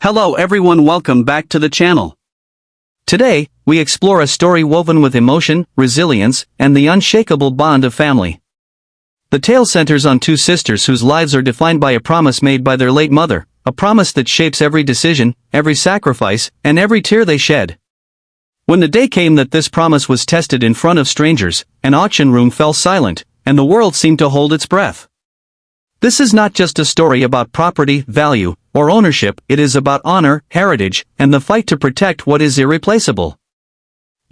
Hello everyone, welcome back to the channel. Today, we explore a story woven with emotion, resilience, and the unshakable bond of family. The tale centers on two sisters whose lives are defined by a promise made by their late mother, a promise that shapes every decision, every sacrifice, and every tear they shed. When the day came that this promise was tested in front of strangers, an auction room fell silent, and the world seemed to hold its breath. This is not just a story about property, value, or ownership, it is about honor, heritage, and the fight to protect what is irreplaceable.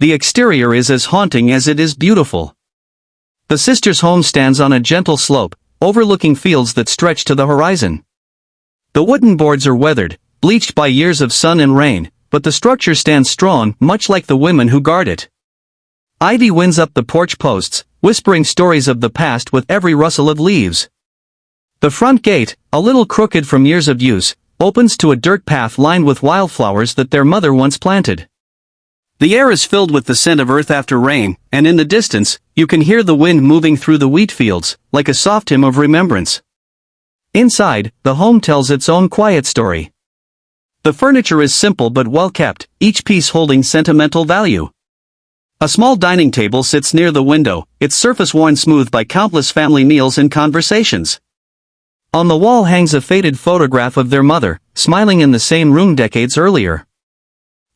The exterior is as haunting as it is beautiful. The sisters' home stands on a gentle slope, overlooking fields that stretch to the horizon. The wooden boards are weathered, bleached by years of sun and rain, but the structure stands strong, much like the women who guard it. Ivy winds up the porch posts, whispering stories of the past with every rustle of leaves. The front gate, a little crooked from years of use, opens to a dirt path lined with wildflowers that their mother once planted. The air is filled with the scent of earth after rain, and in the distance, you can hear the wind moving through the wheat fields, like a soft hymn of remembrance. Inside, the home tells its own quiet story. The furniture is simple but well kept, each piece holding sentimental value. A small dining table sits near the window, its surface worn smooth by countless family meals and conversations. On the wall hangs a faded photograph of their mother, smiling in the same room decades earlier.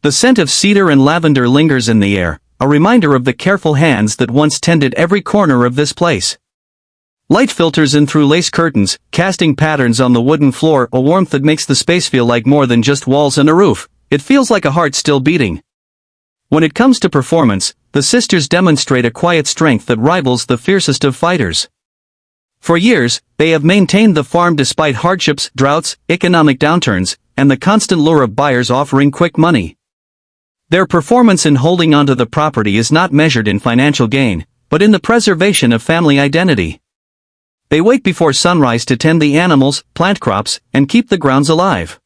The scent of cedar and lavender lingers in the air, a reminder of the careful hands that once tended every corner of this place. Light filters in through lace curtains, casting patterns on the wooden floor, a warmth that makes the space feel like more than just walls and a roof. It feels like a heart still beating. When it comes to performance, the sisters demonstrate a quiet strength that rivals the fiercest of fighters. For years, they have maintained the farm despite hardships, droughts, economic downturns, and the constant lure of buyers offering quick money. Their performance in holding onto the property is not measured in financial gain, but in the preservation of family identity. They wake before sunrise to tend the animals, plant crops, and keep the grounds alive.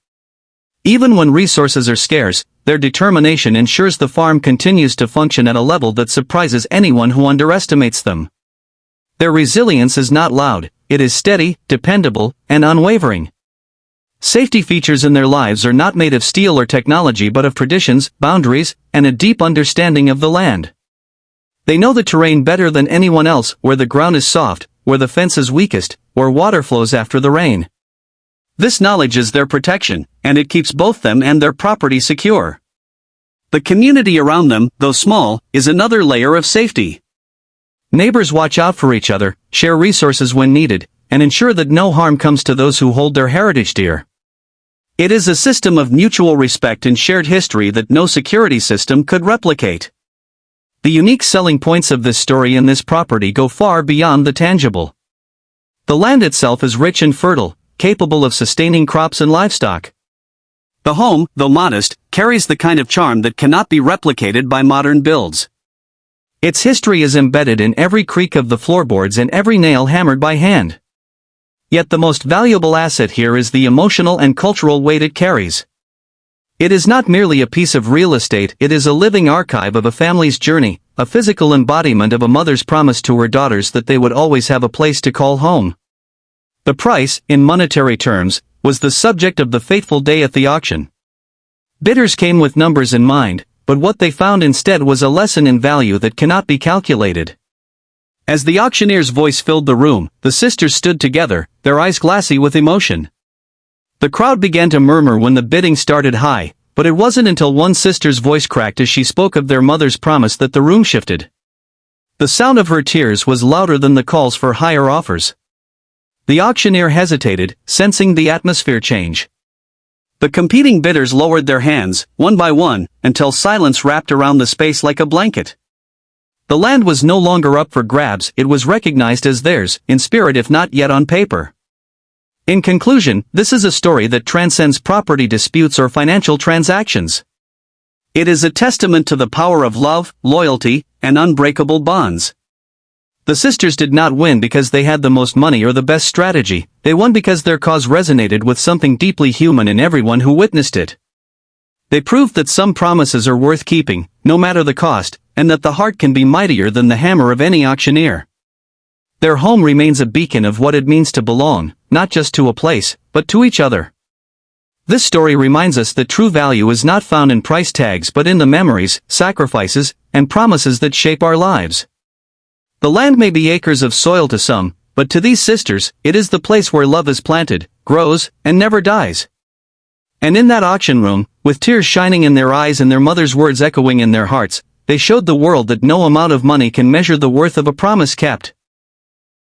Even when resources are scarce, their determination ensures the farm continues to function at a level that surprises anyone who underestimates them. Their resilience is not loud, it is steady, dependable, and unwavering. Safety features in their lives are not made of steel or technology but of traditions, boundaries, and a deep understanding of the land. They know the terrain better than anyone else, where the ground is soft, where the fence is weakest, where water flows after the rain. This knowledge is their protection, and it keeps both them and their property secure. The community around them, though small, is another layer of safety. Neighbors watch out for each other, share resources when needed, and ensure that no harm comes to those who hold their heritage dear. It is a system of mutual respect and shared history that no security system could replicate. The unique selling points of this story and this property go far beyond the tangible. The land itself is rich and fertile, capable of sustaining crops and livestock. The home, though modest, carries the kind of charm that cannot be replicated by modern builds. Its history is embedded in every creak of the floorboards and every nail hammered by hand. Yet the most valuable asset here is the emotional and cultural weight it carries. It is not merely a piece of real estate, it is a living archive of a family's journey, a physical embodiment of a mother's promise to her daughters that they would always have a place to call home. The price, in monetary terms, was the subject of the fateful day at the auction. Bidders came with numbers in mind, but what they found instead was a lesson in value that cannot be calculated. As the auctioneer's voice filled the room, the sisters stood together, their eyes glassy with emotion. The crowd began to murmur when the bidding started high, but it wasn't until one sister's voice cracked as she spoke of their mother's promise that the room shifted. The sound of her tears was louder than the calls for higher offers. The auctioneer hesitated, sensing the atmosphere change. The competing bidders lowered their hands, one by one, until silence wrapped around the space like a blanket. The land was no longer up for grabs, it was recognized as theirs, in spirit if not yet on paper. In conclusion, this is a story that transcends property disputes or financial transactions. It is a testament to the power of love, loyalty, and unbreakable bonds. The sisters did not win because they had the most money or the best strategy, they won because their cause resonated with something deeply human in everyone who witnessed it. They proved that some promises are worth keeping, no matter the cost, and that the heart can be mightier than the hammer of any auctioneer. Their home remains a beacon of what it means to belong, not just to a place, but to each other. This story reminds us that true value is not found in price tags but in the memories, sacrifices, and promises that shape our lives. The land may be acres of soil to some, but to these sisters, it is the place where love is planted, grows, and never dies. And in that auction room, with tears shining in their eyes and their mother's words echoing in their hearts, they showed the world that no amount of money can measure the worth of a promise kept.